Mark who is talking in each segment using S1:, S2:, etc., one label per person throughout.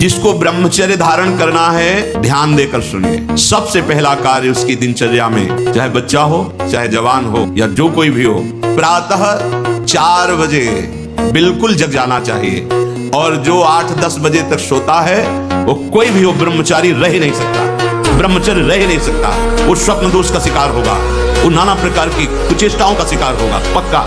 S1: जिसको ब्रह्मचर्य धारण करना है, ध्यान देकर सुनिए। सबसे पहला कार्य उसकी दिनचर्या में, चाहे बच्चा हो, चाहे जवान हो, या जो कोई भी हो, प्रातः 4 बजे बिल्कुल जग जाना चाहिए। और जो 8-10 बजे तक सोता है, वो कोई भी हो, ब्रह्मचारी रह ही नहीं सकता, ब्रह्मचर्य रह ही नहीं सकता। वो स्वप्न दोष का शिकार होगा, वो नाना प्रकार की कुचेष्टाओं का शिकार होगा, पक्का।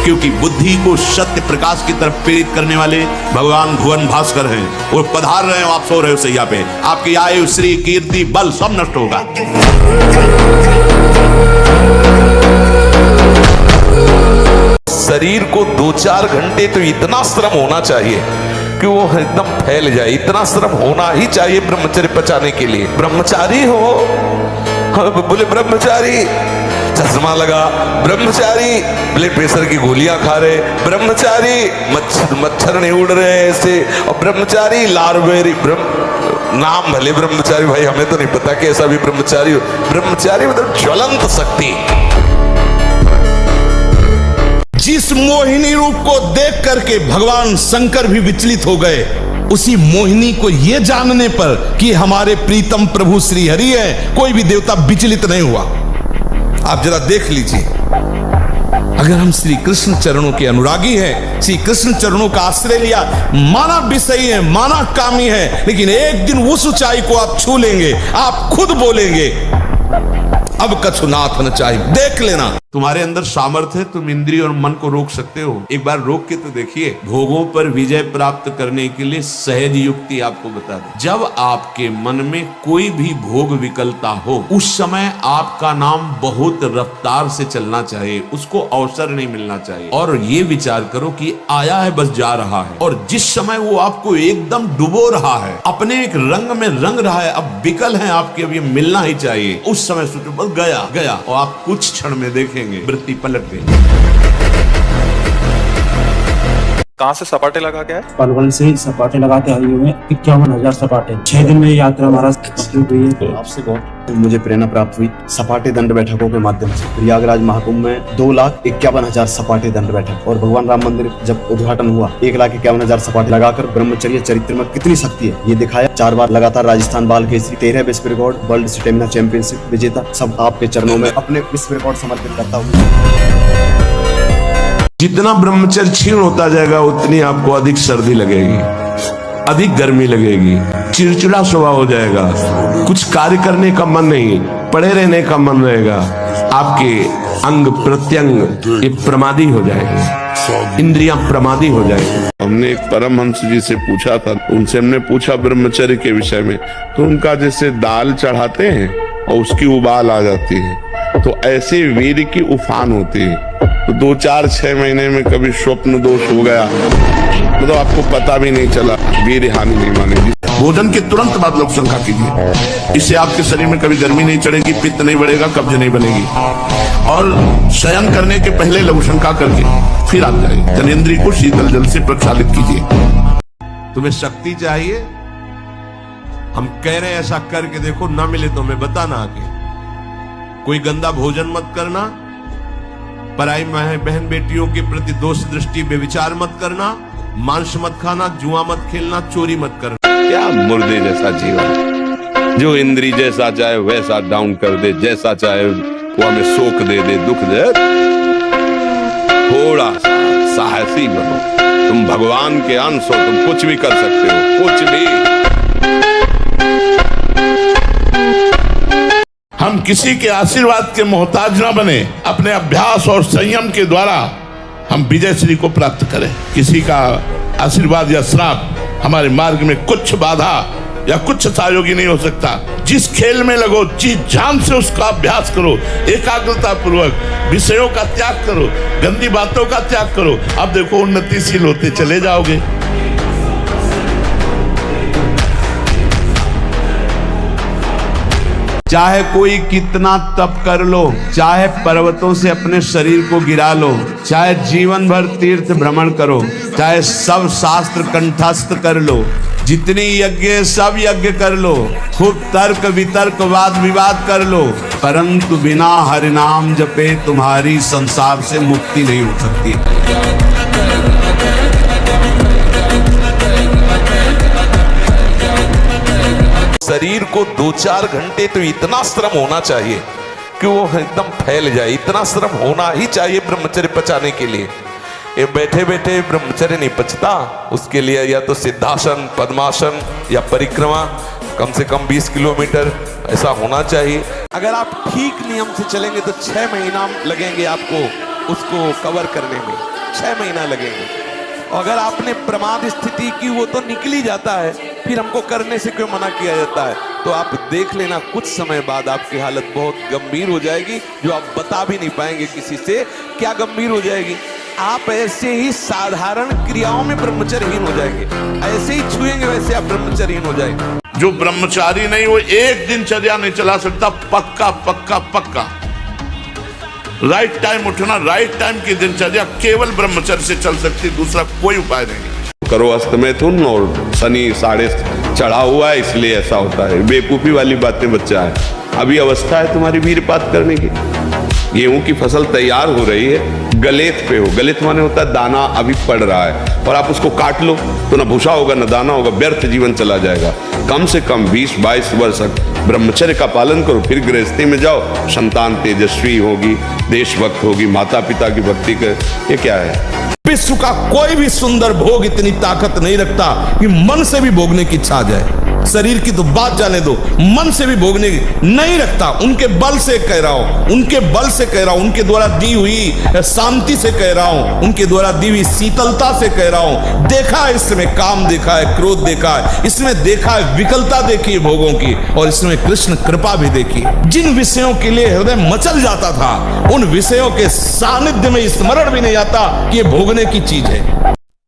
S1: क्योंकि बुद्धि को सत्य प्रकाश की तरफ प्रेरित करने वाले भगवान भुवन भास्कर हैं। वो पधार रहे हो, आप सो रहे हो सैया पे, आपकी आयु, श्री, कीर्ति, बल सब नष्ट होगा।
S2: शरीर को 2-4 घंटे तो इतना श्रम होना चाहिए कि वो एकदम फैल जाए, इतना श्रम होना ही चाहिए ब्रह्मचर्य पचाने के लिए। ब्रह्मचारी हो, बोले ब्रह्मचारी चश्मा लगा, ब्रह्मचारी ब्लड प्रेशर की गोलियां खा रहे, ब्रह्मचारी मच्छर नहीं उड़ रहे ऐसे, और ब्रह्मचारी लारवेरी नाम भले ब्रह्मचारी, भाई हमें तो नहीं पता कि ऐसा भी ब्रह्मचारी हो। ब्रह्मचारी मतलब ज्वलंत शक्ति।
S1: जिस मोहिनी रूप को देख करके भगवान शंकर भी विचलित हो गए, उसी मोहिनी को यह जानने पर कि हमारे प्रीतम प्रभु श्री हरि है, कोई भी देवता विचलित नहीं हुआ। आप जरा देख लीजिए, अगर हम श्री कृष्ण चरणों के अनुरागी हैं, श्री कृष्ण चरणों का आश्रय लिया, माना विषयी है, माना कामी है, लेकिन एक दिन उस ऊंचाई को आप छू लेंगे, आप खुद बोलेंगे अब कछु नाथ न चाहिए। देख लेना, तुम्हारे अंदर सामर्थ्य है, तुम इंद्रिय और मन को रोक सकते हो। एक बार रोक के तो देखिए। भोगों पर विजय प्राप्त करने के लिए सहज युक्ति आपको बता दूं। जब आपके मन में कोई भी भोग विकलता हो, उस समय आपका नाम बहुत रफ्तार से चलना चाहिए, उसको अवसर नहीं मिलना चाहिए। और ये विचार करो कि आया है बस जा रहा है, और जिस समय वो आपको एकदम डुबो रहा है, अपने एक रंग में रंग रहा है, अब विकल है आपके, अब ये मिलना ही चाहिए, उस समय सोचो बस गया गया, और आप कुछ क्षण में देखेंगे वृत्ति पलट गई।
S2: कहाँ से सपाटे लगा के आए?
S3: पलवल से ही सपाटे लगाते आयु में 51,000 सपाटे। 6 दिन में यात्रा हमारा कंप्लीट हुई है।
S4: आपसे बहुत मुझे प्रेरणा प्राप्त हुई सपाटे दंड बैठकों के माध्यम से। प्रयागराज महाकुंभ में 2,51,000 सपाटे दंड बैठक, और भगवान राम मंदिर जब उद्घाटन हुआ 1,51,000 सपाटे लगाकर ब्रह्मचर्य चरित्र में कितनी शक्ति है ये दिखाया। 4 बार लगातार राजस्थान बाल केसरी, 13 विश्व रिकॉर्ड, वर्ल्ड स्टेमिना चैंपियनशिप विजेता, सब आपके चरणों में अपने विश्व रिकॉर्ड समर्पित करता हूँ।
S1: जितना ब्रह्मचर्य क्षीण होता जाएगा, उतनी आपको अधिक सर्दी लगेगी, अधिक गर्मी लगेगी, चिड़चिड़ा स्वभाव हो जाएगा, कुछ कार्य करने का मन नहीं, पड़े रहने का मन रहेगा, आपके अंग प्रत्यंग ये प्रमादी हो जाएंगे, इंद्रियां प्रमादी हो जाएंगी।
S5: हमने एक परमहंस जी से पूछा था, उनसे हमने पूछा ब्रह्मचर्य के विषय में, तो उनका जैसे दाल चढ़ाते हैं और उसकी उबाल आ जाती है, तो ऐसे वीर की उफान होती है। तो 2-4-6 महीने में कभी स्वप्न दोष हो गया, मतलब आपको पता भी नहीं चला, वीर हानि नहीं मानेगी।
S1: भोजन के तुरंत बाद लघु शंका कीजिए, इससे आपके शरीर में कभी गर्मी नहीं चढ़ेगी, पित्त नहीं बढ़ेगा, कब्ज नहीं बनेगी। और शयन करने के पहले लघु शंका करके फिर आप जाइए, जनेंद्रिय को शीतल जल से प्रक्षालित कीजिए। तुम्हें शक्ति चाहिए, हम कह रहे हैं ऐसा करके देखो, ना मिले तो हमें बताना आगे। कोई गंदा भोजन मत करना, पराई बहन बेटियों के प्रति दोष दृष्टि बेविचार मत करना, मांस मत खाना, जुआ मत खेलना, चोरी मत करना।
S5: क्या मुर्दे जैसा जीवन, जो इंद्री जैसा चाहे वैसा डाउन कर दे, जैसा चाहे वो हमें शोक दे दे, दुख दे। थोड़ा सा साहसी बनो, तुम भगवान के अंश हो, तुम कुछ भी कर सकते हो, कुछ भी।
S1: हम किसी के आशीर्वाद के मोहताज न बने, अपने अभ्यास और संयम के द्वारा हम विजय श्री को प्राप्त करें। किसी का आशीर्वाद या श्राप हमारे मार्ग में कुछ बाधा या कुछ सहयोगी नहीं हो सकता। जिस खेल में लगो, जी जान से उसका अभ्यास करो, एकाग्रता पूर्वक विषयों का त्याग करो, गंदी बातों का त्याग करो, अब देखो उन्नतिशील होते चले जाओगे। चाहे कोई कितना तप कर लो, चाहे पर्वतों से अपने शरीर को गिरा लो, चाहे जीवन भर तीर्थ भ्रमण करो, चाहे सब शास्त्र कंठस्थ कर लो, जितनी यज्ञ सब यज्ञ कर लो, खूब तर्क वितर्क वाद विवाद कर लो, परंतु बिना हरिनाम जपे तुम्हारी संसार से मुक्ति नहीं हो सकती।
S2: शरीर को 2-4 घंटे तो इतना श्रम होना चाहिए कि वो एकदम फैल जाए। इतना श्रम होना ही चाहिए ब्रह्मचर्य पचाने के लिए। ये बैठे बैठे ब्रह्मचर्य नहीं पचता, उसके लिए या तो सिद्धासन, पद्मासन या परिक्रमा कम से कम 20 किलोमीटर ऐसा होना चाहिए। अगर आप ठीक नियम से चलेंगे तो 6 महीना लगेंगे आपको उसको कवर करने में, 6 महीना लगेंगे। अगर आपने प्रमाद स्थिति की वो तो निकल ही जाता है, फिर हमको करने से क्यों मना किया जाता है? तो आप देख लेना कुछ समय बाद आपकी हालत बहुत गंभीर हो जाएगी, जो आप बता भी नहीं पाएंगे किसी से। क्या गंभीर हो जाएगी? आप ऐसे ही साधारण क्रियाओं में ब्रह्मचर्यहीन हो जाएंगे, ऐसे ही छुएंगे वैसे आप ब्रह्मचर्यहीन हो जाएंगे।
S5: जो ब्रह्मचारी नहीं वो एक दिनचर्या नहीं चला सकता, पक्का पक्का पक्का। राइट टाइम उठना, राइट टाइम की दिनचर्या केवल ब्रह्मचर्य से चल सकती, दूसरा कोई उपाय नहीं। करो अस्त मिथुन और शनि साढ़े चढ़ा हुआ है इसलिए ऐसा होता है, बेवकूफी वाली बातें बच्चा है। अभी अवस्था है तुम्हारी वीरपात करने की। गेहूं की फसल तैयार हो रही है, गलेत पे हो, गलेत माने होता है दाना अभी पड़ रहा है, और आप उसको काट लो तो ना भूसा होगा ना दाना होगा, व्यर्थ जीवन चला जाएगा। कम से कम 20-22 वर्ष ब्रह्मचर्य का पालन करो, फिर गृहस्थी में जाओ, संतान तेजस्वी होगी, देशभक्त होगी, माता पिता की भक्ति कर। ये क्या है?
S1: विश्व का कोई भी सुंदर भोग इतनी ताकत नहीं रखता कि मन से भी भोगने की इच्छा आ जाए। शरीर की तो बात जाने दो, मन से भी भोगने नहीं रखता। उनके बल से कह रहा हूं, उनके बल से कह रहा हूं, उनके द्वारा दी हुई शांति से कह रहा हूं, उनके द्वारा दी हुई शीतलता से कह रहा हूं। देखा है इसमें काम, देखा है क्रोध, देखा है इसमें, देखा है विकलता देखी है भोगों की, और इसमें कृष्ण कृपा भी देखी। जिन विषयों के लिए हृदय मचल जाता था, उन विषयों के सानिध्य में स्मरण भी नहीं आता कि ये भोगने की चीज है।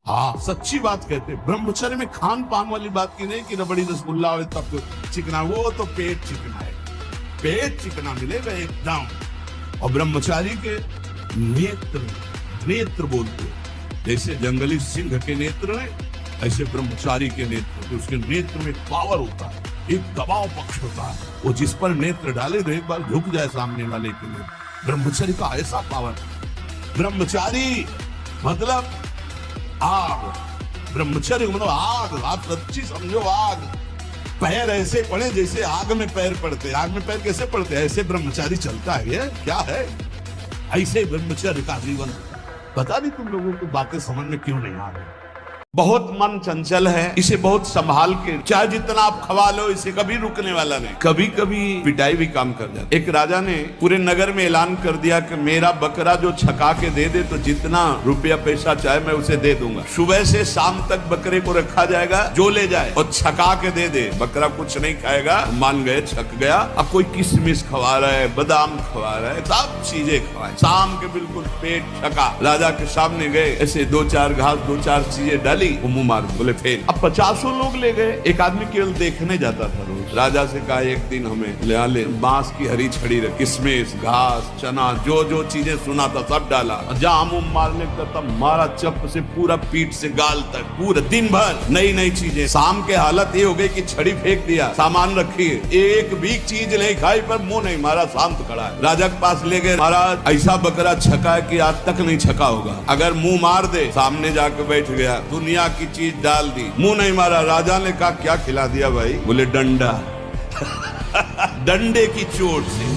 S5: हाँ, सच्ची बात कहते। ब्रह्मचर्य में खान पान वाली बात की नहीं कि रबड़ी रसगुल्ला हो तब तो चिकना, वो तो पेट चिकना है, पेट चिकना मिलेगा एकदम। और ब्रह्मचारी के नेत्र, नेत्र बोलते जैसे जंगली सिंह के नेत्र है, ऐसे ब्रह्मचारी के नेत्र, तो उसके नेत्र में पावर होता है, एक दबाव पक्ष होता है। वो जिस पर नेत्र डाले तो एक बार झुक जाए सामने वाले के लिए। ब्रह्मचारी का ऐसा पावर। ब्रह्मचारी मतलब आग, ब्रह्मचर्य मतलब आग। आप सच्ची समझो आग। पैर ऐसे पड़े जैसे आग में पैर पड़ते। आग में पैर कैसे पड़ते? ऐसे ब्रह्मचारी चलता है। ये क्या है? ऐसे ब्रह्मचर्य का जीवन। पता नहीं तुम लोगों को बातें समझ में क्यों नहीं आ रही। बहुत मन चंचल है, इसे बहुत संभाल के, चाहे जितना आप खवा लो, इसे कभी रुकने वाला नहीं। कभी कभी पिटाई भी काम कर जाती। एक राजा ने पूरे नगर में ऐलान कर दिया कि मेरा बकरा जो छका के दे दे तो जितना रुपया पैसा चाहे मैं उसे दे दूंगा। सुबह से शाम तक बकरे को रखा जाएगा, जो ले जाए और छका के दे दे। बकरा कुछ नहीं खाएगा, मान गए, छक गया। अब कोई किशमिश खवा रहा है, बादाम खवा रहा है, सब चीजें खवाए। शाम के बिल्कुल पेट छका। राजा के सामने गए, ऐसे 2-4 घास, 2-4 चीजें डाली, वो मुंह मार बोले फेल। अब 50 लोग ले गए, एक आदमी केवल देखने जाता था रोज। राजा से कहा एक दिन हमें ले बांस की हरी छड़ी रख, किशमिश, घास, चना, जो जो चीजें सुना था सब डाला। जहां मुंह मारने का तब मारा चप से पूरा पीठ से गाल तक, पूरा दिन भर नई नई चीजें। शाम के हालत ये हो गई कि छड़ी फेंक दिया, सामान रखी, एक भी चीज नहीं खाई पर मुंह नहीं मारा, शांत खड़ा है। राजा के पास ले गए, महाराज ऐसा बकरा छका है कि आज तक नहीं छका होगा, अगर मुंह मार दे। सामने जाकर बैठ गया, दुनिया की चीज डाल दी, मुंह नहीं मारा। राजा ने कहा क्या खिला दिया भाई? बोले डंडा। डंडे की चोट से।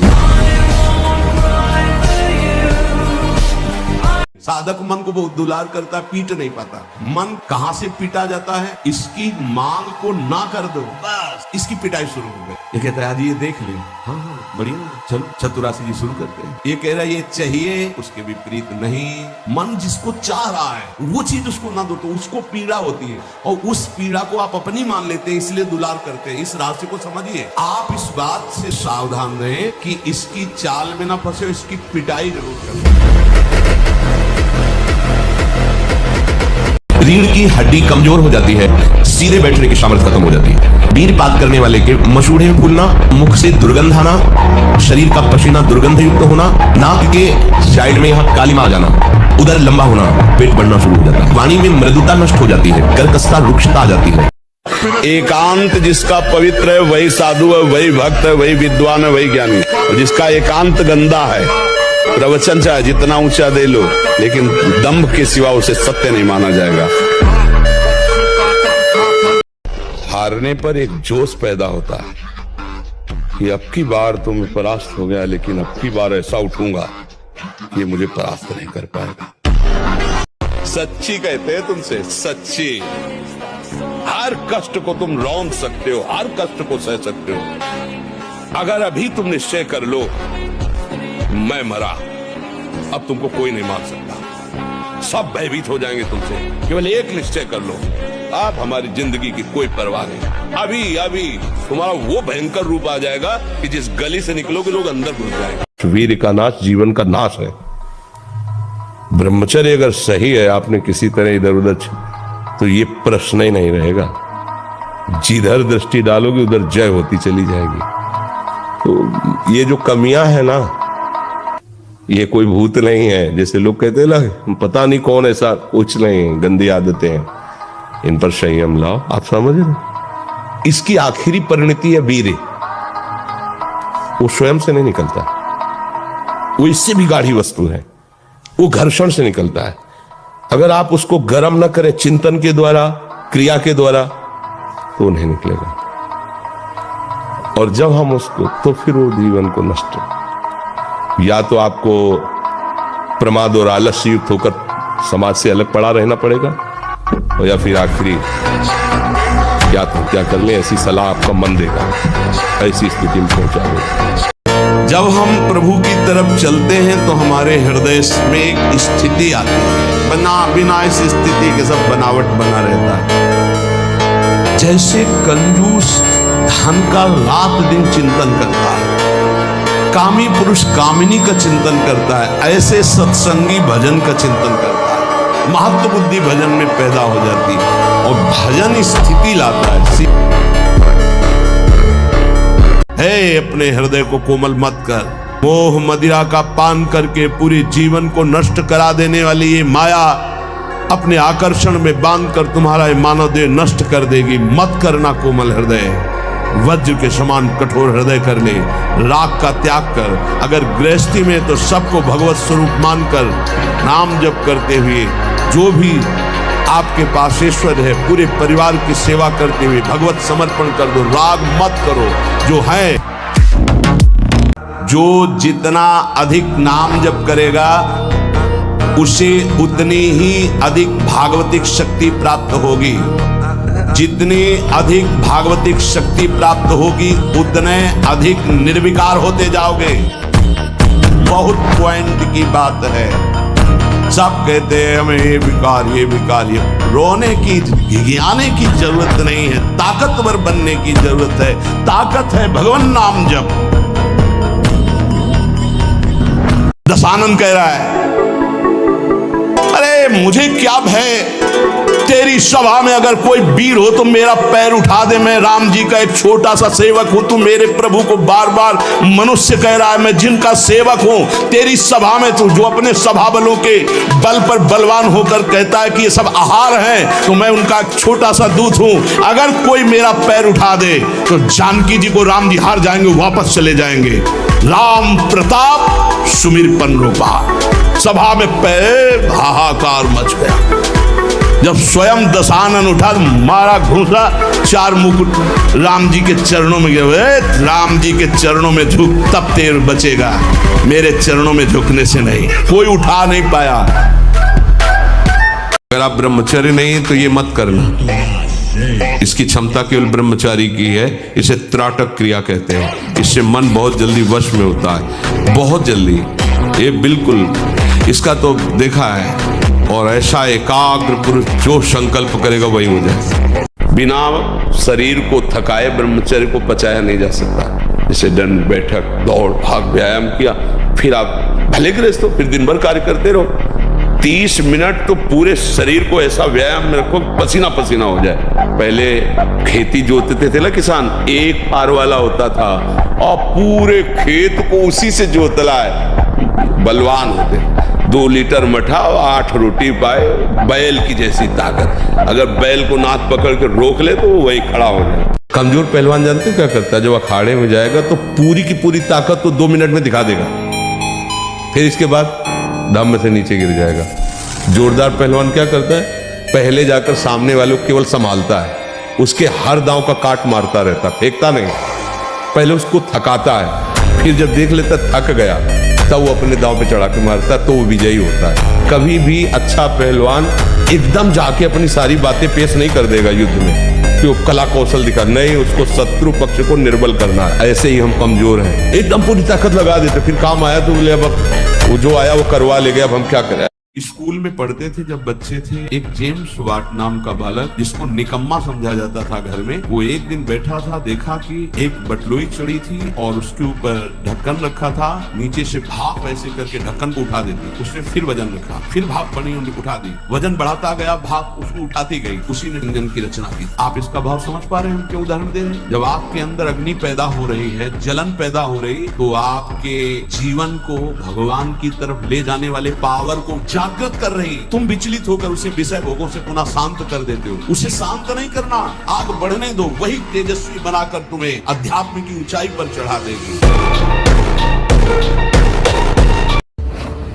S5: साधक मन को बहुत दुलार करता, पीट नहीं पाता। मन कहां से पीटा जाता है? इसकी मांग को ना कर दो, बस इसकी पिटाई शुरू हो गई। ये कहता है आज ये देख ले, हाँ बढ़िया, चलो चतुरासी जी शुरू करते हैं। ये कह रहा है ये चाहिए, उसके विपरीत नहीं। मन जिसको चाह रहा है वो चीज उसको ना दो तो उसको पीड़ा होती है, और उस पीड़ा को आप अपनी मान लेते हैं, इसलिए दुलार करते हैं। इस रास्ते को समझिए। आप इस बात से सावधान रहें कि इसकी चाल में ना फंसे, इसकी पिटाई जरूर करें।
S6: रीढ़ की हड्डी कमजोर हो जाती है, सीधे बैठने की सामर्थ्य खत्म हो जाती है। वीरपात करने वाले के मसूड़े में फूलना, मुख से दुर्गंध आना, शरीर का पसीना दुर्गंध युक्त होना, नाक के साइड में यहाँ कालिमा आ जाना, उधर लंबा होना, पेट बढ़ना शुरू हो जाता है, वाणी में मृदुता नष्ट हो जाती है, कर्कशता रुक्षता आ जाती है।
S5: एकांत जिसका पवित्र है वही साधु है, वही भक्त है, वही विद्वान है, वही ज्ञानी। जिसका एकांत गंदा है, प्रवचन चाहे जितना ऊंचा दे लो, लेकिन दंभ के सिवा उसे सत्य नहीं माना जाएगा। हारने पर एक जोश पैदा होता है कि अब की बार तो मैं परास्त हो गया, लेकिन अब की बार ऐसा उठूंगा कि मुझे परास्त नहीं कर पाएगा। सच्ची कहते हैं तुमसे, सच्ची। हर कष्ट को तुम रौंद सकते हो, हर कष्ट को सह सकते हो। अगर अभी तुम निश्चय कर लो मैं मरा, अब तुमको कोई नहीं मार सकता, सब भयभीत हो जाएंगे तुमसे। केवल एक निश्चय कर लो, आप हमारी जिंदगी की कोई परवाह नहीं। अभी अभी तुम्हारा वो भयंकर रूप आ जाएगा कि जिस गली से निकलोगे लोग अंदर घुस जाएंगे। वीर का नाश जीवन का नाश है। ब्रह्मचर्य अगर सही है, आपने किसी तरह इधर उधर तो ये प्रश्न ही नहीं रहेगा। जिधर दृष्टि डालोगे उधर जय होती चली जाएगी। तो ये जो कमियां है ना, ये कोई भूत नहीं है जैसे लोग कहते हैं ना, पता नहीं कौन, ऐसा कुछ नहीं, गंदी आदतें हैं, इन पर संयम लाओ। आप समझ रहे, इसकी आखिरी परिणति है वीर। वो स्वयं से नहीं निकलता, वो इससे भी गाढ़ी वस्तु है, वो घर्षण से निकलता है। अगर आप उसको गर्म न करें चिंतन के द्वारा, क्रिया के द्वारा, तो नहीं निकलेगा। और जब हम उसको, तो फिर वो जीवन को नष्ट, या तो आपको प्रमाद और आलस्य युक्त होकर समाज से अलग पड़ा रहना पड़ेगा, और या फिर आखिरी या तो क्या कर ले, ऐसी सलाह आपका मन देगा, ऐसी स्थिति में पहुंचा देगा। जब हम प्रभु की तरफ चलते हैं तो हमारे हृदय में एक स्थिति आती है, बिना इस स्थिति के सब बनावट बना रहता है। जैसे कंजूस धन का रात दिन चिंतन करता है, कामी पुरुष कामिनी का चिंतन करता है, ऐसे सत्संगी भजन का चिंतन करता है। महत्व बुद्धि भजन में पैदा हो जाती है और भजन स्थिति लाता है। अपने हृदय को कोमल मत कर। मोह मदिरा का पान करके पूरे जीवन को नष्ट करा देने वाली ये माया अपने आकर्षण में बांधकर तुम्हारा मानव देह नष्ट कर देगी। मत करना कोमल हृदय, वज्र के समान कठोर हृदय कर ले। राग का त्याग कर। अगर गृहस्थी में तो सबको भगवत स्वरूप मानकर नाम जप करते हुए, जो भी आपके पास ईश्वर है, पूरे परिवार की सेवा करते हुए भगवत समर्पण कर दो। राग मत करो। जो है, जो जितना अधिक नाम जप करेगा उसे उतनी ही अधिक भागवतिक शक्ति प्राप्त होगी। जितनी अधिक भागवतिक शक्ति प्राप्त होगी उतने अधिक निर्विकार होते जाओगे। बहुत पॉइंट की बात है। सब कहते हैं हमें ये विकार ये। रोने की, गिगियाने की जरूरत नहीं है, ताकतवर बनने की जरूरत है। ताकत है भगवान नाम जप। दशानन कह रहा है, अरे मुझे क्या भय, तेरी सभा में अगर कोई वीर हो तो मेरा पैर उठा दे। मैं राम जी का एक छोटा सा सेवक हूं। तू मेरे प्रभु को बार बार मनुष्य कह रहा है, मैं जिनका सेवक हूं। तेरी सभा में तू जो अपने सभा बलों के बल पर बलवान होकर कहता है कि ये सब आहार हैं, तो मैं उनका एक छोटा सा दूत हूं। अगर कोई मेरा पैर उठा दे तो जानकी जी को राम जी हार जाएंगे, वापस चले जाएंगे। राम प्रताप सुमिर पन रूपा। सभा में पैर हाहाकार मच गया। जब स्वयं दशानन उठा तो मारा घूसा, 4 मुकुट राम जी के चरणों में गए। राम जी के चरणों में झुक, तब तेर बचेगा। मेरे चरणों में झुकने से नहीं। कोई उठा नहीं पाया। अगर आप ब्रह्मचर्य नहीं तो ये मत करना। इसकी क्षमता केवल ब्रह्मचारी की है। इसे त्राटक क्रिया कहते हैं। इससे मन बहुत जल्दी वश में होता है, बहुत जल्दी। ये बिल्कुल इसका तो देखा है। और ऐसा एकाग्र पुरुष जो संकल्प करेगा वही हो जाए। बिना शरीर को थकाए ब्रह्मचर्य को पचाया नहीं जा सकता। जैसे दंड बैठक, दौड़ भाग, व्यायाम किया, फिर आप भले गृहस्थ हो, फिर दिन भर कार्य करते रहो। 30 मिनट तो पूरे शरीर को ऐसा व्यायाम में रखो पसीना पसीना हो जाए। पहले खेती जोतते थे ना किसान, एक पार वाला होता था और पूरे खेत को उसी से जोतला है। बलवान होते, 2 लीटर मठा और 8 रोटी पाए। बैल की जैसी ताकत। अगर बैल को नाथ पकड़ के रोक ले तो वही खड़ा हो जाए। कमजोर पहलवान जानते क्या करता है? जब अखाड़े में जाएगा तो पूरी की पूरी ताकत तो 2 मिनट में दिखा देगा, फिर इसके बाद दम से नीचे गिर जाएगा। जोरदार पहलवान क्या करता है? पहले जाकर सामने वाले को केवल संभालता है, उसके हर दांव का काट मारता रहता, फेंकता नहीं। पहले उसको थकाता है, फिर जब देख लेता थक गया तब वो अपने दांव पे चढ़ा के मारता, तो वो विजयी होता है। कभी भी अच्छा पहलवान एकदम जाके अपनी सारी बातें पेश नहीं कर देगा युद्ध में कि वो कला कौशल दिखा, नहीं, उसको शत्रु पक्ष को निर्बल करना है। ऐसे ही हम कमजोर हैं, एकदम पूरी ताकत लगा देते, फिर काम आया तो बोले अब वो जो आया वो करवा ले गया, अब हम क्या करें। स्कूल में पढ़ते थे जब बच्चे थे, एक जेम्स वाट नाम का बालक जिसको निकम्मा समझा जाता था घर में, वो एक दिन बैठा था, देखा कि एक बटलोई चढ़ी थी और उसके ऊपर ढक्कन रखा था, नीचे से भाप ऐसे करके ढक्कन को उठा देती, उसने फिर वजन रखा, फिर भाप बनी, उन्हें उठा दी, वजन बढ़ाता गया, भाप उसको उठाती गई, उसी ने इंजन की रचना की। आप इसका भाव समझ पा रहे हैं हम क्यों उदाहरण दे रहे हैं? जब आपके अंदर अग्नि पैदा हो रही है, जलन पैदा हो रही, तो आपके जीवन को भगवान की तरफ ले जाने वाले पावर को जागृत कर रही, तुम विचलित होकर उसे विषय भोगों से पुनः शांत कर देते हो। उसे शांत नहीं करना, आग बढ़ने दो, वही तेजस्वी बनाकर तुम्हें अध्यात्म की ऊंचाई पर चढ़ा देगी।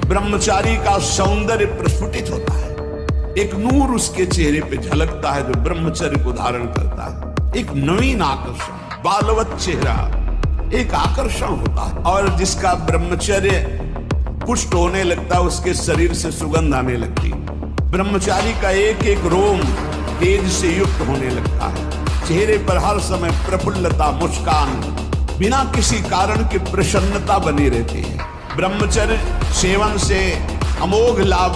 S5: ब्रह्मचारी का सौंदर्य प्रस्फुटित होता है, एक नूर उसके चेहरे पे झलकता है जो ब्रह्मचर्य को धारण करता है, एक नवीन आकर्षण, बालवत चेहरा, एक आकर्षण होता है। और जिसका ब्रह्मचर्य पुष्ट होने लगता है, उसके शरीर से सुगंध आने लगती। ब्रह्मचारी का एक एक रोम तेज से युक्त होने लगता है, चेहरे पर हर समय प्रफुल्लता, मुस्कान, बिना किसी कारण की प्रसन्नता बनी रहती है। ब्रह्मचर्य सेवन से अमोघ लाभ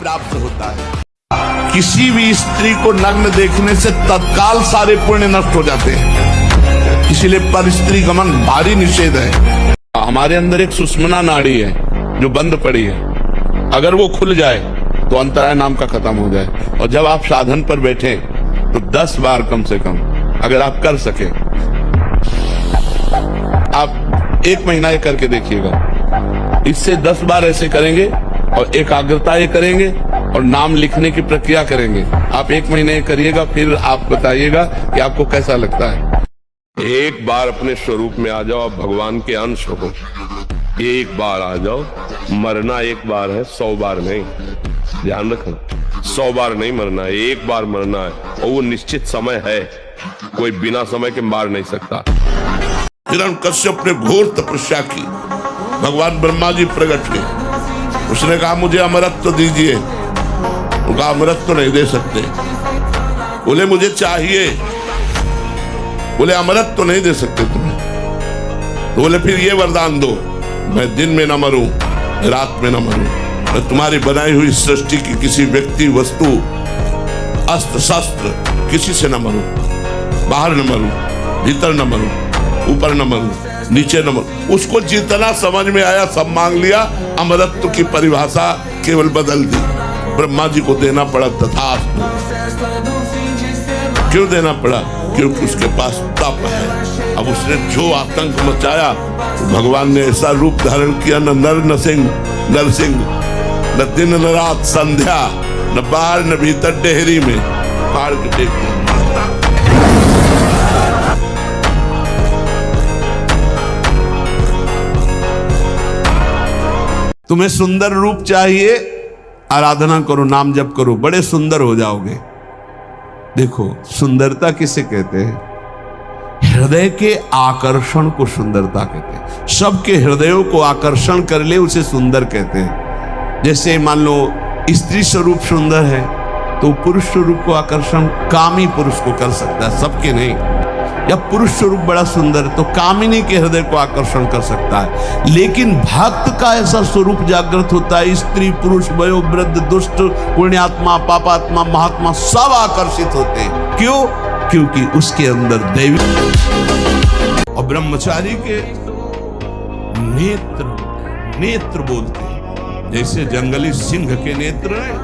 S5: प्राप्त होता है। किसी भी स्त्री को नग्न देखने से तत्काल सारे पुण्य नष्ट हो जाते हैं, इसीलिए पर स्त्री गमन भारी निषेध है। हमारे अंदर एक सुषुम्ना नाड़ी है जो बंद पड़ी है, अगर वो खुल जाए तो अंतराय नाम का खत्म हो जाए। और जब आप साधन पर बैठे तो 10 बार कम से कम अगर आप कर सके, आप 1 महीना ये करके देखिएगा, इससे 10 बार ऐसे करेंगे और एकाग्रता ये करेंगे और नाम लिखने की प्रक्रिया करेंगे। आप 1 महीने ये करिएगा, फिर आप बताइएगा कि आपको कैसा लगता है। एक बार अपने स्वरूप में आ जाओ, आप भगवान के अंश हो, एक बार आ जाओ। मरना एक बार है, 100 बार नहीं, ध्यान रखना, 100 बार नहीं मरना है, एक बार मरना है, और वो निश्चित समय है, कोई बिना समय के मार नहीं सकता। हिरण्यकश्यप ने घोर तपस्या की, भगवान ब्रह्मा जी प्रकट हुए, उसने कहा मुझे अमरत्व दीजिए, उनका अमरत्व नहीं दे सकते, बोले मुझे चाहिए, बोले अमरत्व नहीं दे सकते तुम्हें, तो बोले फिर ये वरदान दो, मैं दिन में न मरूं, रात में न मरूं, मैं तुम्हारी बनाई हुई सृष्टि की किसी व्यक्ति, वस्तु, अस्त्र शस्त्र किसी से न मरूं, बाहर न मरूं, भीतर न मरूं, ऊपर न मरूं, नीचे न मरूं। उसको जितना समझ में आया सब मांग लिया, अमरत्व की परिभाषा केवल बदल दी, ब्रह्मा जी को देना पड़ा तथास्तु। क्यों देना पड़ा? क्योंकि उसके पास तप है। अब उसने जो आतंक मचाया, तो भगवान ने ऐसा रूप धारण किया, न नर न सिंह, नरसिंह, न दिन न रात संध्या, न बाहर न भीतर, डेहरी में फाड़ के देख दिया।
S1: तुम्हें सुंदर रूप चाहिए, आराधना करो, नाम जप करो, बड़े सुंदर हो जाओगे। देखो, सुंदरता किसे कहते हैं? हृदय के आकर्षण को सुंदरता कहते हैं। सबके हृदयों को आकर्षण कर ले उसे सुंदर कहते हैं। जैसे मान लो स्त्री स्वरूप सुंदर है तो पुरुष स्वरूप को आकर्षण कामी पुरुष को कर सकता है, सबके नहीं। या पुरुष स्वरूप बड़ा सुंदर तो कामिनी के हृदय को आकर्षण कर सकता है। लेकिन भक्त का ऐसा स्वरूप जागृत होता है, स्त्री पुरुष वयो वृद्ध दुष्ट पुण्यात्मा पापात्मा महात्मा सब आकर्षित होते हैं। क्यों? क्योंकि उसके अंदर दैवी। और ब्रह्मचारी के नेत्र बोलते हैं, जैसे जंगली सिंह के नेत्र हैं,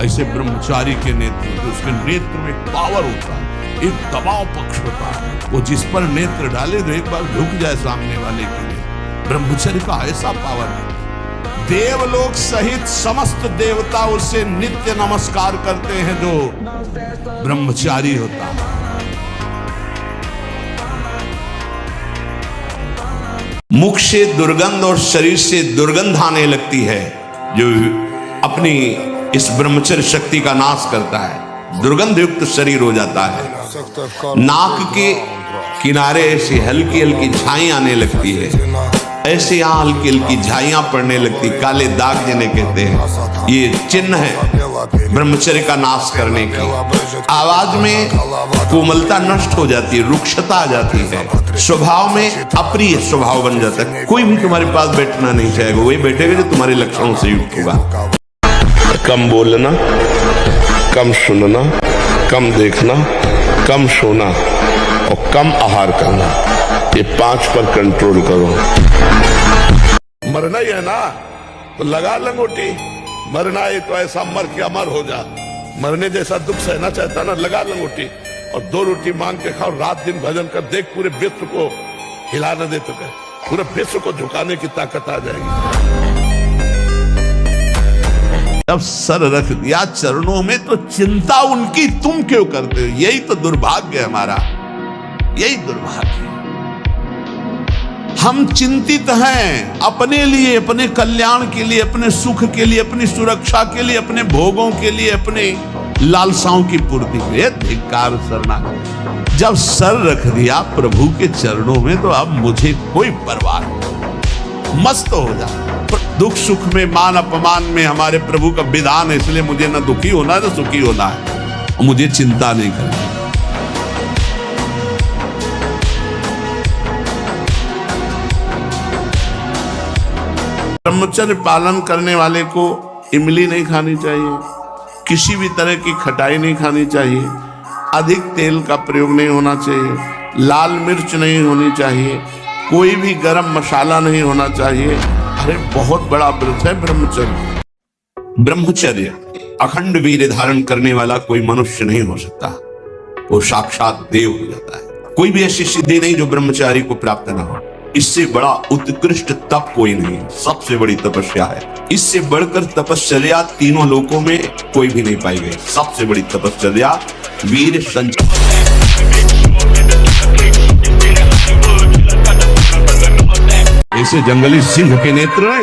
S1: ऐसे ब्रह्मचारी के नेत्र, उसके नेत्र में पावर होता है, एक दबाव पक्ष होता है। वो जिस पर नेत्र डाले तो एक बार झुक जाए सामने वाले के लिए। ब्रह्मचर्य का ऐसा पावर है, देवलोक सहित समस्त देवता उसे नित्य नमस्कार करते हैं जो ब्रह्मचारी होता है। मुख से दुर्गंध और शरीर से दुर्गंध आने लगती है जो अपनी इस ब्रह्मचर्य शक्ति का नाश करता है, दुर्गंध युक्त शरीर हो जाता है।
S6: नाक के किनारे ऐसी हल्की हल्की झाई आने लगती है, ऐसे यहाँ हल्की हल्की झाइयां पड़ने लगती, काले दाग जिन्हें कहते हैं, ये चिन्ह है ब्रह्मचर्य का नाश करने की। आवाज में कोमलता नष्ट हो जाती है, रुक्षता आ जाती है, स्वभाव में अप्रिय स्वभाव बन जाता है। कोई भी तुम्हारे पास बैठना नहीं चाहेगा, वही बैठेगा जो तुम्हारे लक्षणों से युक्त होगा।
S5: कम बोलना, कम सुनना, कम देखना, कम सोना और कम आहार करना, ये 5 पर कंट्रोल करो। मरना ही है ना तो लगा लंगोटी, मरना है तो ऐसा मर के अमर हो जा। मरने जैसा दुख सहना चाहता ना, लगा लंगोटी और 2 रोटी मांग के खाओ, रात दिन भजन कर, देख पूरे विश्व को हिला न दे तो पूरे विश्व को झुकाने की ताकत आ जाएगी।
S6: जब सर रख दिया चरणों में तो चिंता उनकी तुम क्यों करते हो? यही तो दुर्भाग्य है हमारा, यही दुर्भाग्य है। हम चिंतित हैं अपने लिए, अपने कल्याण के लिए, अपने सुख के लिए, अपनी सुरक्षा के लिए, अपने भोगों के लिए, अपने लालसाओं की पूर्ति के लिए। धिक्कार सरना, जब सर रख दिया प्रभु के चरणों में तो अब मुझे कोई परवाह नहीं, मस्त हो जा। दुख सुख में, मान अपमान में हमारे प्रभु का विधान है, इसलिए मुझे न दुखी होना है न सुखी होना है, मुझे चिंता नहीं करनी। ब्रह्मचर्य पालन करने वाले को इमली नहीं खानी चाहिए, किसी भी तरह की खटाई नहीं खानी चाहिए, अधिक तेल का प्रयोग नहीं होना चाहिए, लाल मिर्च नहीं होनी चाहिए, कोई भी गरम मसाला नहीं होना चाहिए। अरे बहुत बड़ा व्रत है ब्रह्मचर्य। ब्रह्मचर्य अखंड वीर्य धारण करने वाला कोई मनुष्य नहीं हो सकता, वो साक्षात देव हो जाता है। कोई भी ऐसी सिद्धि नहीं जो ब्रह्मचारी को प्राप्त ना हो। इससे बड़ा उत्कृष्ट तप कोई नहीं, सबसे बड़ी तपस्या है। इससे बढ़कर तपश्चर्या तीनों लोकों में कोई भी नहीं पाई गई। सबसे बड़ी तपश्चर्या वीर संचय। ऐसे जंगली सिंह के नेत्र है,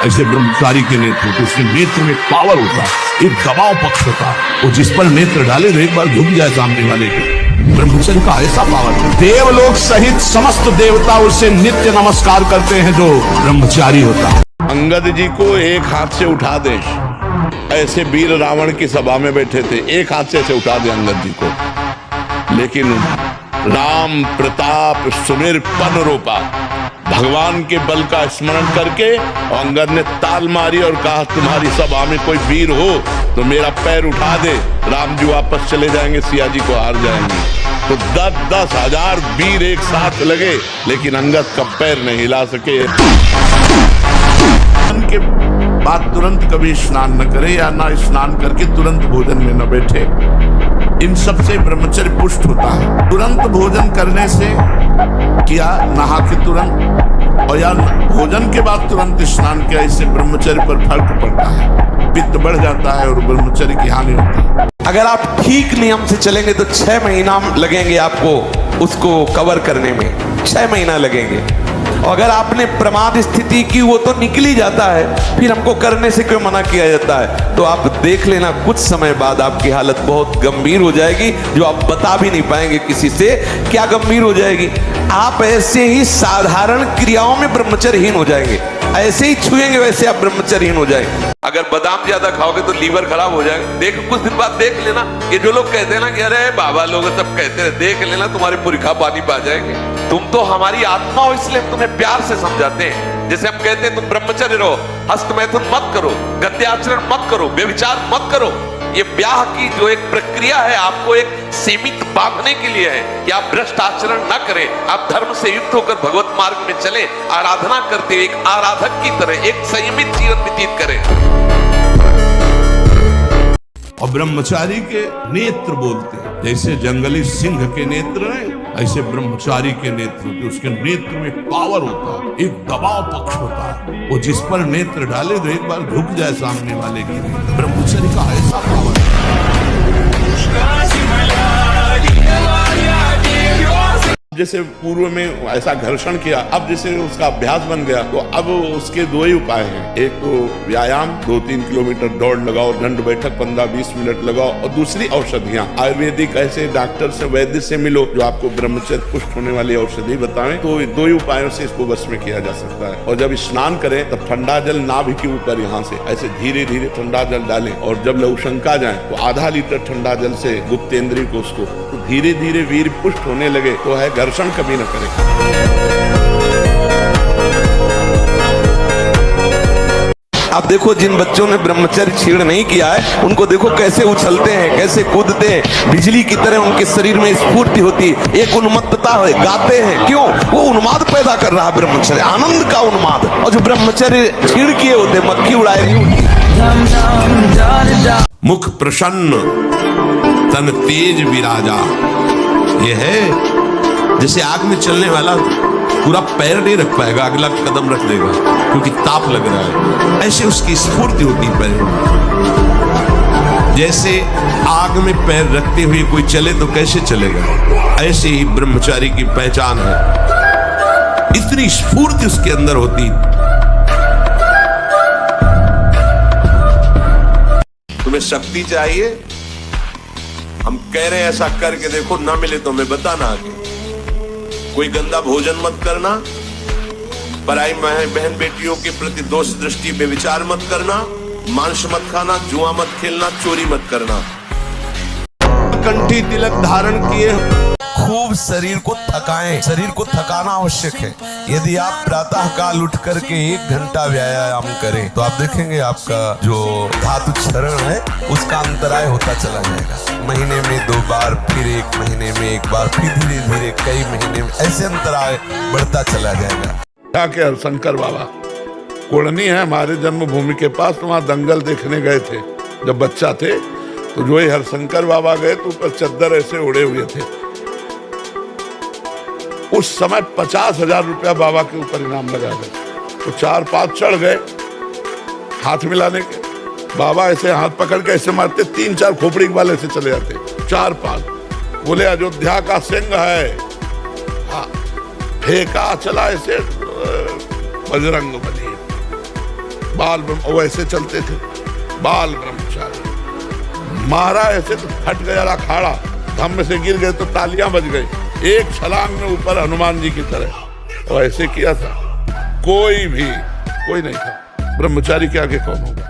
S6: ऐसे ब्रह्मचारी के नेत्र, तो उसके नेत्र में पावर होता है, एक दबाव पक्ष होता है, वो जिस पर नेत्र डाले तो एक बार झुक जाए सामने वाले के। ब्रह्मचर्य का ऐसा पावर है, देवलोक सहित समस्त देवता उसे नित्य नमस्कार करते हैं जो ब्रह्मचारी होता है।
S5: अंगद जी को एक हाथ से उठा दे, ऐसे वीर रावण की सभा में बैठे थे, एक हाथ से उठा दे अंगद जी को, लेकिन राम प्रताप सुमिरपन रूपा भगवान के बल का स्मरण करके अंगद ने ताल मारी और कहा, तुम्हारी सभा में कोई वीर हो तो मेरा पैर उठा दे, राम जी वापस चले जाएंगे, सिया जी को हार जाएंगे। तो 10-10 हजार वीर एक साथ लगे, लेकिन अंगद का पैर नहीं हिला सके। के बाद तुरंत कभी स्नान न करे या ना स्नान करके तुरंत भोजन में न बैठे, इन सब से ब्रह्मचर्य पुष्ट होता है। तुरंत भोजन करने से किया, नहा के तुरंत, और या भोजन के बाद तुरंत स्नान किया, इससे ब्रह्मचर्य पर फर्क पड़ता है, पित्त बढ़ जाता है और ब्रह्मचर्य की हानि होती है।
S2: अगर आप ठीक नियम से चलेंगे तो 6 महीना लगेंगे आपको उसको कवर करने में, 6 महीना लगेंगे। और अगर आपने प्रमाद स्थिति की, वो तो निकल ही जाता है, फिर हमको करने से क्यों मना किया जाता है? तो आप देख लेना, कुछ समय बाद आपकी हालत बहुत गंभीर हो जाएगी, जो आप बता भी नहीं पाएंगे किसी से। क्या गंभीर हो जाएगी? आप ऐसे ही साधारण क्रियाओं में ब्रह्मचर्यहीन हो जाएंगे, ऐसे ही छुएंगे वैसे आप ब्रह्मचर्यहीन हो जाएंगे। अगर बादाम ज्यादा खाओगे तो लीवर खराब हो जाएगा। देख, कुछ दिन बाद देख लेना, ये जो लोग कहते हैं ना कि अरे बाबा लोग सब कहते हैं, देख लेना तुम्हारे पुरखा पानी पा जाएंगे। तुम तो हमारी आत्मा हो, इसलिए हम तुम्हें प्यार से समझाते हैं। जैसे हम कहते हैं तुम ब्रह्मचर्य रहो, हस्तमैथुन मत करो, गद्याचरण मत करो, व्यभिचार मत करो। ये ब्याह की जो एक प्रक्रिया है, आपको एक सीमित बांधने के लिए है कि आप भ्रष्ट आचरण न करें, आप धर्म से युक्त होकर भगवत मार्ग में चले, आराधना करते हुए एक आराधक की तरह एक संयमित जीवन व्यतीत करें।
S6: और ब्रह्मचारी के नेत्र बोलते हैं, जैसे जंगली सिंह के नेत्र हैं, ऐसे ब्रह्मचारी के नेत्र, उसके नेत्र में पावर होता है, एक दबाव पक्ष होता है, वो जिस पर नेत्र डाले तो एक बार झुक जाए सामने वाले के। ब्रह्मचारी का ऐसा पावर है।
S5: जैसे पूर्व में ऐसा घर्षण किया, अब जैसे उसका अभ्यास बन गया, तो अब उसके दो ही उपाय हैं। एक तो व्यायाम, 2-3 किलोमीटर दौड़ लगाओ, दंड बैठक 15-20 मिनट लगाओ, और दूसरी औषधियां आयुर्वेदिक, ऐसे डॉक्टर से, वैद्य से मिलो जो आपको ब्रह्मचर्य पुष्ट होने वाली औषधि बताएं। तो दो ही उपायों से इसको वश में किया जा सकता है। और जब स्नान करें तब ठंडा जल नाभि के ऊपर यहाँ से ऐसे धीरे धीरे ठंडा जल डालें, और जब लघुशंका जाए तो आधा लीटर ठंडा जल से गुप्तेंद्रिय को उसको तो धीरे धीरे वीर पुष्ट होने लगे, तो है घर्षण कभी न करें।
S2: अब देखो जिन बच्चों ने ब्रह्मचर्य छीण नहीं किया है, उनको देखो कैसे उछलते हैं, कैसे कूदते हैं, बिजली की तरह उनके शरीर में स्फूर्ति होती है, एक उन्मत्तता है, गाते हैं। क्यों? वो उन्माद पैदा कर रहा है ब्रह्मचर्य, आनंद का उन्माद। और जो ब्रह्मचर्य छीण किए होते, मक्खी उड़ाए नहीं होती।
S6: मुख प्रसन्न तन तेज विराजा, ये है जैसे आग में चलने वाला पूरा पैर नहीं रख पाएगा, अगला कदम रख देगा क्योंकि ताप लग रहा है। ऐसे उसकी स्फूर्ति होती है पैर में। जैसे आग में पैर रखते हुए कोई चले तो कैसे चलेगा, ऐसे ही ब्रह्मचारी की पहचान है। इतनी स्फूर्ति उसके अंदर होती। तुम्हें शक्ति चाहिए, हम कह रहे हैं ऐसा करके देखो, ना मिले तो हमें बताना आगे। कोई गंदा भोजन मत करना, पराई बहन बेटियों के प्रति दोष दृष्टि में विचार मत करना, मांस मत खाना, जुआ मत खेलना, चोरी मत करना। कंठी तिलक धारण किए खूब शरीर को थकाएं, शरीर को थकाना आवश्यक है। यदि आप प्रातः काल उठ करके 1 घंटा व्यायाम करें तो आप देखेंगे आपका जो धातु क्षरण है उसका अंतराय होता चला जाएगा। महीने में 2 बार, फिर 1 महीने में 1 बार, फिर धीरे धीरे कई महीने में, ऐसे अंतराय बढ़ता चला जाएगा।
S5: क्या के हरशंकर बाबा कोड़नी है हमारे जन्मभूमि के पास, तो वहाँ दंगल देखने गए थे जब बच्चा थे। तो जो ही हरशंकर बाबा गए तो ऊपर चद्दर ऐसे उड़े हुए थे। उस समय 50,000 रुपया बाबा के ऊपर इनाम लगा गए। तो 4-5 चढ़ गए हाथ मिलाने के। बाबा ऐसे हाथ पकड़ के ऐसे मारते, 3-4 खोपड़ी वाले से चले जाते। 4-5 बोले अयोध्या का सिंह है, हाँ फेंका चला ऐसे बजरंग बली बाल वो ऐसे चलते थे बाल ब्रह्मचारी। मारा ऐसे तो फट गया अखाड़ा, धम्म से गिर गए तो तालियां बज गई। एक छलांग में ऊपर हनुमान जी की तरह और ऐसे किया था। कोई नहीं था। ब्रह्मचारी के आगे कौन होगा?